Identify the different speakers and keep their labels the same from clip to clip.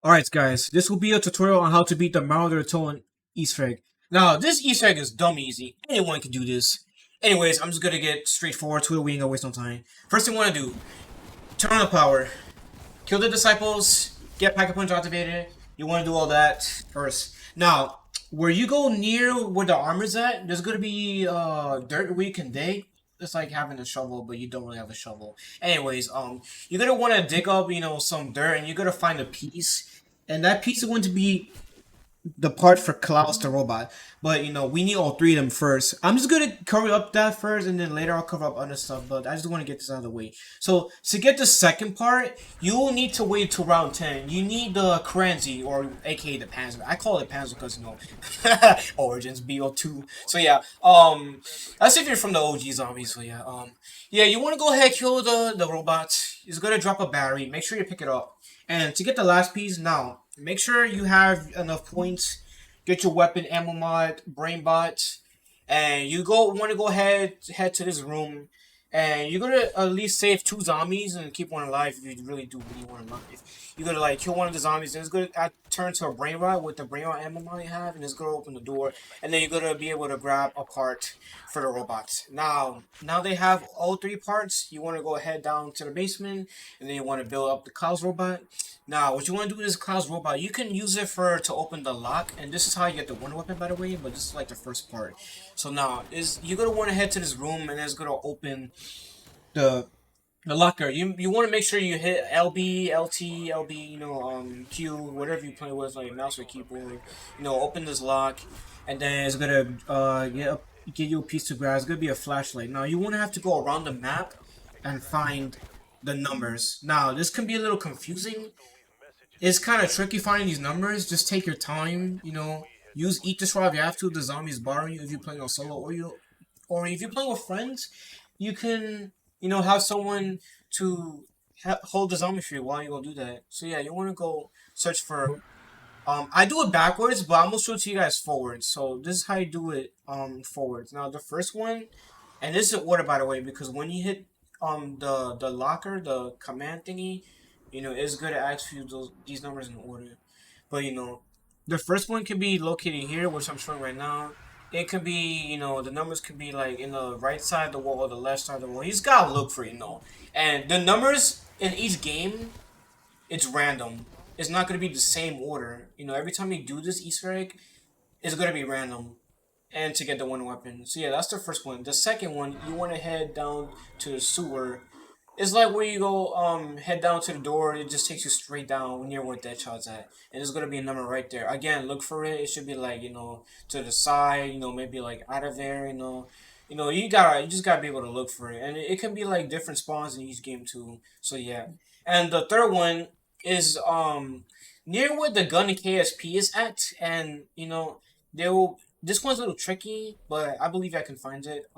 Speaker 1: Alright guys, this will be a tutorial on how to beat the Marauder Toten Easter egg. Now, this Easter egg is dumb easy. Anyone can do this. Anyways, I'm just gonna get straightforward to it. We ain't gonna waste no time. First thing you wanna do, turn on the power. Kill the disciples, get Pack-a-Punch activated. You wanna do all that first. Now, where you go near where the armor's at, there's gonna be dirt where you can dig. It's like having a shovel, but you don't really have a shovel. Anyways, you're gonna want to dig up, some dirt, and you're gonna find a piece, and that piece is going to be the part for Klaus the robot. But we need all three of them first. I'm just gonna cover up that first, and then later I'll cover up other stuff. But I just want to get this out of the way. So to get the second part, you will need to wait till round 10. You need the Kranzi, or aka the Panzer. I call it Panzer because Origins BO2. So yeah, that's if you're from the OG zombies. So yeah, yeah, you want to go ahead kill the robot. It's gonna drop a battery. Make sure you pick it up. And to get the last piece, now make sure you have enough points. Get your weapon ammo mod, brain bot, and you want to go head to this room, and you're gonna at least save 2 zombies and keep one alive if you really do really want to alive. You're gonna like kill one of the zombies, and it's gonna turn to a brain rot with the brain rot ammo mod you have, and it's gonna open the door, and then you're gonna be able to grab a part for the robots. Now they have all 3 parts. You want to go ahead down to the basement, and then you want to build up the Klaus robot. Now, what you want to do with this Klaus robot, you can use it to open the lock, and this is how you get the one weapon, by the way. But this is like the first part. So now you're gonna want to head to this room, and it's gonna open the the locker. You want to make sure you hit LB, LT, LB, Q, whatever you play with, like mouse or keyboard. Open this lock, and then it's gonna give you a piece to grab. It's gonna be a flashlight. Now you want to have to go around the map and find the numbers. Now this can be a little confusing. It's kind of tricky finding these numbers. Just take your time. Use eat to survive. You have to. The zombies borrow you if you're playing on solo, or if you're playing with friends, you can have someone to hold the zombie for you while you go do that. So yeah, you want to go search for. I do it backwards, but I'm gonna show it to you guys forwards. So this is how you do it forwards. Now the first one, and this is order by the way, because when you hit the locker, the command thingy, it's good to ask you these numbers in order. But the first one can be located here, which I'm showing right now. It could be, the numbers could be like in the right side of the wall or the left side of the wall. You just gotta look for it. And the numbers in each game, it's random. It's not gonna be the same order. Every time you do this Easter egg, it's gonna be random. And to get the one weapon. So yeah, that's the first one. The second one, you want to head down to the sewer. It's like where you go head down to the door, it just takes you straight down near where Deadshot's at. And there's gonna be a number right there. Again, look for it. It should be like, to the side, maybe like out of there, you just gotta be able to look for it. And it can be like different spawns in each game too. So yeah. And the third one is near where the gun and KSP is at, and they will this one's a little tricky, but I believe I can find it.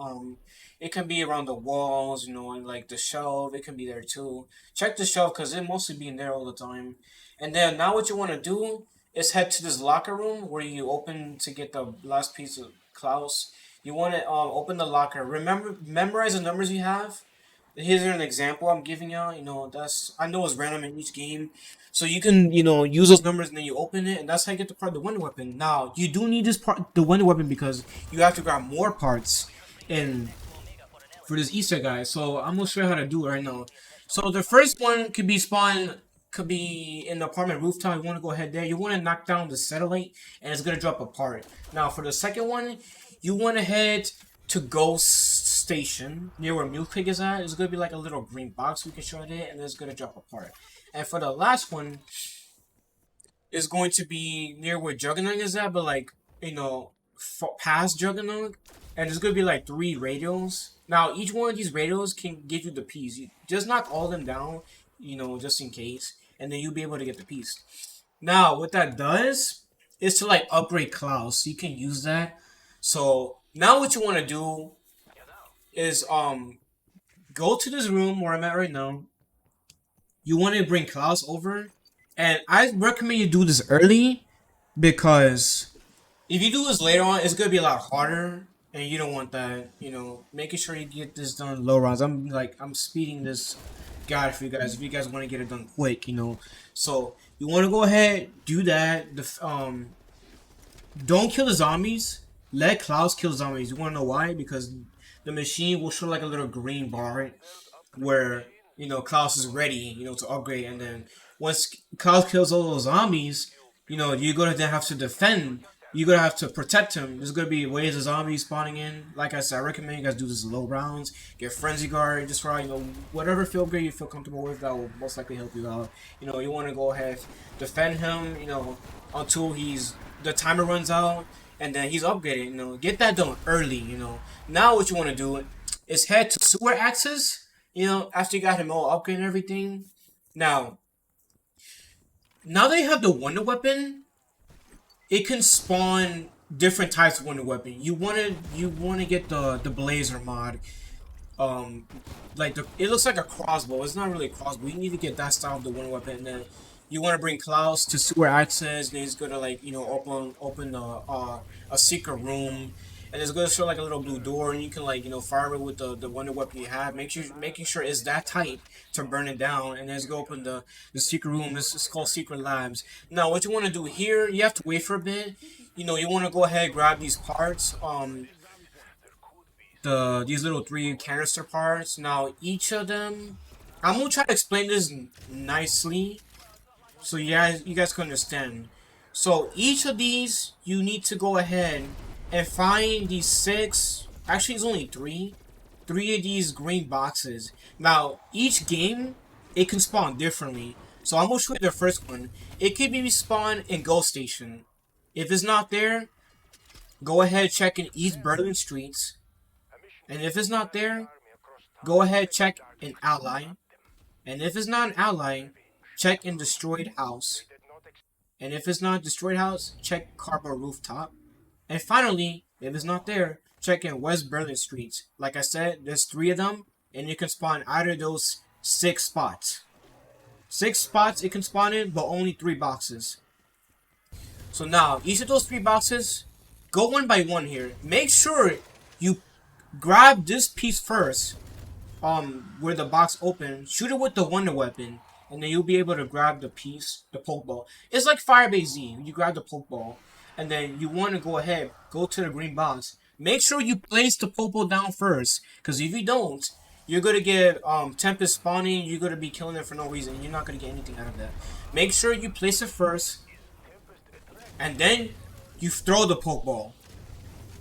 Speaker 1: It can be around the walls, and like the shelf. It can be there too. Check the shelf because it mostly be in there all the time. And then now what you want to do is head to this locker room where you open to get the last piece of Klaus. You want to open the locker. Memorize the numbers you have. Here's an example I'm giving y'all. I know it's random in each game, so you can use those numbers and then you open it, and that's how you get the wonder weapon. Now you do need the wonder weapon, because you have to grab more parts in for this Easter guy. So I'm gonna show you how to do it right now. So the first one could be in the apartment rooftop. You want to go ahead there. You want to knock down the satellite, and it's gonna drop a part. Now for the second one, you want to head to Ghost Station near where Milk Pig is at. It's gonna be like a little green box we can show it, and it's gonna drop a part. And for the last one, is going to be near where Juggernaut is at, but like past Juggernaut, and it's gonna be like 3 radios. Now each one of these radios can give you the piece. You just knock all of them down, just in case, and then you'll be able to get the piece. Now what that does is to like upgrade Klaus. So you can use that. So now what you want to do is go to this room where I'm at right now. You want to bring Klaus over, and I recommend you do this early, because if you do this later on, it's gonna be a lot harder, and you don't want that. Making sure you get this done low rounds. I'm speeding this guide for you guys if you guys want to get it done quick. So You want to go ahead, do that. Don't kill the zombies. Let Klaus kill zombies. You want to know why? Because the machine will show like a little green bar where Klaus is ready, to upgrade, and then once Klaus kills all those zombies, you're gonna then have to defend. You're gonna have to protect him. There's gonna be waves of zombies spawning in. Like I said, I recommend you guys do this low rounds. Get frenzy guard, just try whatever field grade you feel comfortable with. That will most likely help you out. You want to go ahead defend him. Until the timer runs out, and then he's upgraded. Get that done early. Now what you want to do is head to sewer access. After you got him all upgraded and everything. Now, now that you have the wonder weapon, it can spawn different types of wonder weapon. You wanna get the blazer mod. um like it looks like a crossbow. It's not really a crossbow. You need to get that style of the one weapon. And then you want to bring Klaus to sewer access. And he's gonna like open a secret room, and it's gonna show like a little blue door, and you can like fire it with the wonder weapon you have. Making sure it's that tight to burn it down, and then it's gonna open the secret room. This is called secret labs. Now what you want to do here, you have to wait for a bit. You want to go ahead, grab these parts. These little three canister parts. Now each of them, I'm gonna try to explain this nicely so you guys can understand. So each of these, you need to go ahead and find these six. Actually, it's only three of these green boxes. Now each game, it can spawn differently. So I'm gonna show you the first one. It can be spawned in Ghost Station. If it's not there, go ahead check in East Berlin streets. And if it's not there, go ahead check in ally. And if it's not an ally, check in destroyed house. And if it's not destroyed house, check cardboard rooftop. And finally, if it's not there, check in West Berlin streets. Like I said, there's three of them, and you can spawn either of those six spots. Six spots it can spawn in, but only three boxes. So now, each of those three boxes, go one by one here. Make sure you grab this piece first, where the box open, shoot it with the wonder weapon, and then you'll be able to grab the piece, the pokeball. It's like Firebase Z. You grab the pokeball, and then you want to go ahead, go to the green box. Make sure you place the pokeball down first, because if you don't, you're gonna get Tempest spawning. You're gonna be killing it for no reason. And you're not gonna get anything out of that. Make sure you place it first, and then you throw the pokeball.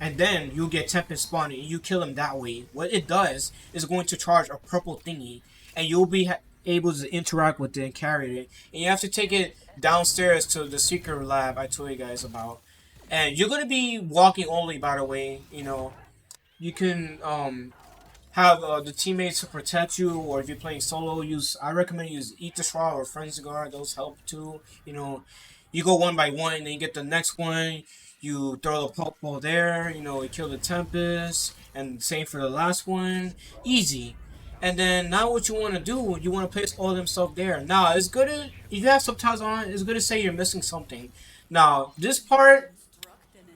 Speaker 1: And then you get Tempest spawning and you kill him that way. What it does is going to charge a purple thingy, and you'll be able to interact with it and carry it. And you have to take it downstairs to the secret lab I told you guys about. And you're going to be walking only, by the way. You can have the teammates to protect you, or if you're playing solo, I recommend use Eat the Straw or Frenzy Guard. Those help too. You go one by one, and then you get the next one. You throw the Pokeball there. You kill the Tempest, and same for the last one. Easy. And then now what you want to do, you want to place all them stuff there. Now it's good to, if you have subtitles on, it's good to say you're missing something. Now this part,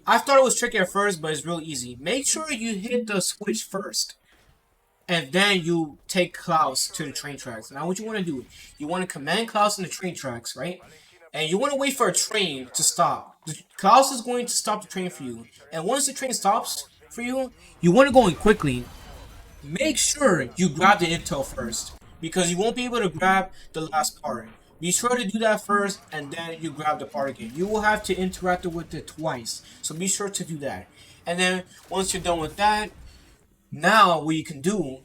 Speaker 1: I thought it was tricky at first, but it's real easy. Make sure you hit the switch first, and then you take Klaus to the train tracks. Now what you want to do, you want to command Klaus in the train tracks, right? And you want to wait for a train to stop. Klaus is going to stop the train for you. And once the train stops for you, you want to go in quickly. Make sure you grab the intel first, because you won't be able to grab the last part. Be sure to do that first, and then you grab the part again. You will have to interact with it twice, so be sure to do that. And then once you're done with that, now what you can do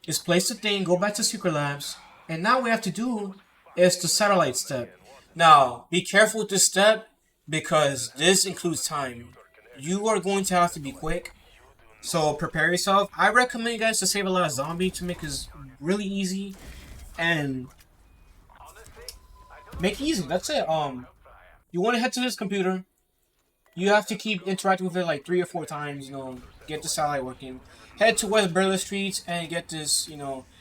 Speaker 1: is place the thing, go back to Secret Labs, and now what we have to do is the satellite step. Now, be careful with this step, because this includes time. You are going to have to be quick, so prepare yourself. I recommend you guys to save a lot of zombie to make this really easy, and make it easy. That's it. You want to head to this computer. You have to keep interacting with it like 3 or 4 times. Get the satellite working. Head to West Berlin Streets and get this.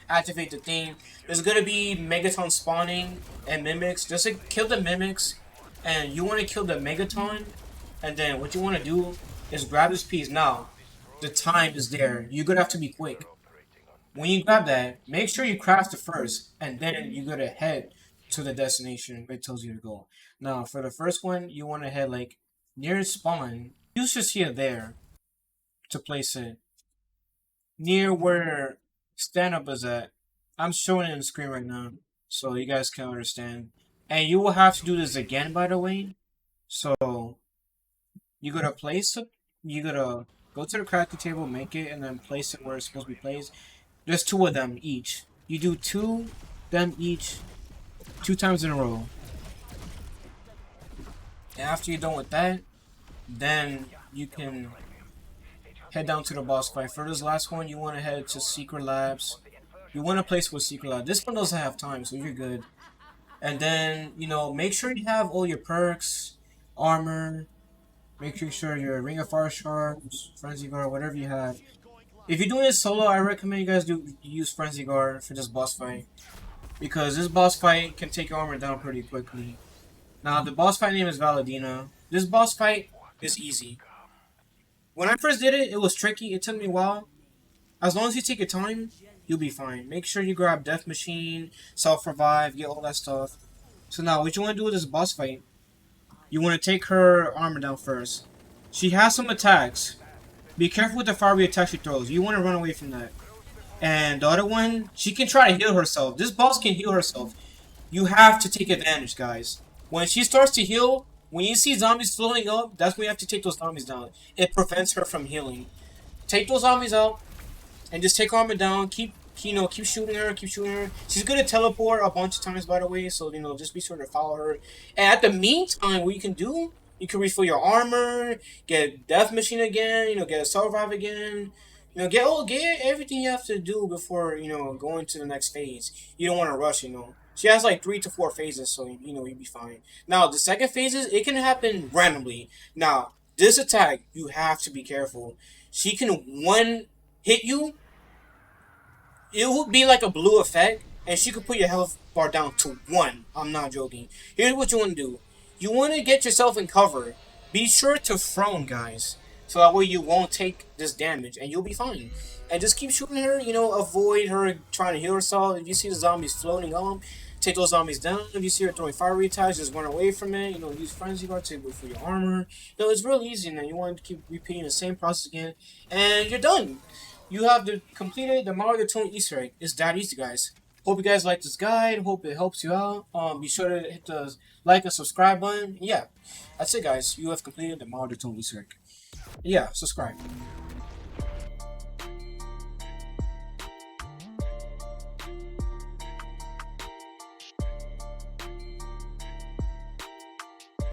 Speaker 1: Activate the thing. There's gonna be Megaton spawning and mimics. Just to kill the mimics, and you want to kill the Megaton, and then what you want to do is grab this piece. Now, the time is there. You're gonna have to be quick. When you grab that, make sure you craft it first, and then you're gonna head to the destination where it tells you to go. Now, for the first one, you want to head like near spawn. You should see it there to place it near where stand up is at. I'm showing it on the screen right now so you guys can understand. And you will have to do this again, by the way. So you gotta place it. You gotta go to the crafting table, make it, and then place it where it's supposed to be placed. There's two of them each. You do two them each 2 times in a row. And after you're done with that, then you can head down to the boss fight. For this last one, you want to head to Secret Labs. You want to place with Secret Lab. This one doesn't have time, so you're good. And then, make sure you have all your perks, armor. Make sure your Ring of Fire Shards, Frenzy Guard, whatever you have. If you're doing it solo, I recommend you guys use Frenzy Guard for this boss fight. Because this boss fight can take your armor down pretty quickly. Now, the boss fight name is Valadina. This boss fight is easy. When I first did it, it was tricky. It took me a while. As long as you take your time, you'll be fine. Make sure you grab Death Machine, Self-Revive, get all that stuff. So now, what you want to do with this boss fight, you want to take her armor down first. She has some attacks. Be careful with the fiery attack she throws. You want to run away from that. And the other one, she can try to heal herself. This boss can heal herself. You have to take advantage, guys. When she starts to heal, when you see zombies floating up, that's when you have to take those zombies down. It prevents her from healing. Take those zombies out, and just take her armor down. Keep shooting her, keep shooting her. She's gonna teleport a bunch of times, by the way, so, just be sure to follow her. And at the meantime, what you can do, you can refill your armor, get Death Machine again, get a Self-Revive again. Get everything you have to do before, going to the next phase. You don't want to rush. She has like 3 to 4 phases, so, you'll be fine. Now, the second phases, it can happen randomly. Now, this attack, you have to be careful. She can one hit you. It will be like a blue effect, and she could put your health bar down to 1. I'm not joking. Here's what you want to do. You want to get yourself in cover. Be sure to prone, guys. So that way you won't take this damage, and you'll be fine. And just keep shooting her, avoid her trying to heal herself. If you see the zombies floating on, take those zombies down. If you see her throwing fiery attacks, just run away from it. Use Frenzy Guard to go for your armor. It's real easy, and you want to keep repeating the same process again, and you're done. You have completed the Mario Toten Easter egg. It's that easy, guys. Hope you guys like this guide. Hope it helps you out. Be sure to hit the like and subscribe button. Yeah, that's it, guys. You have completed the Mario Toten Easter egg. Yeah, subscribe.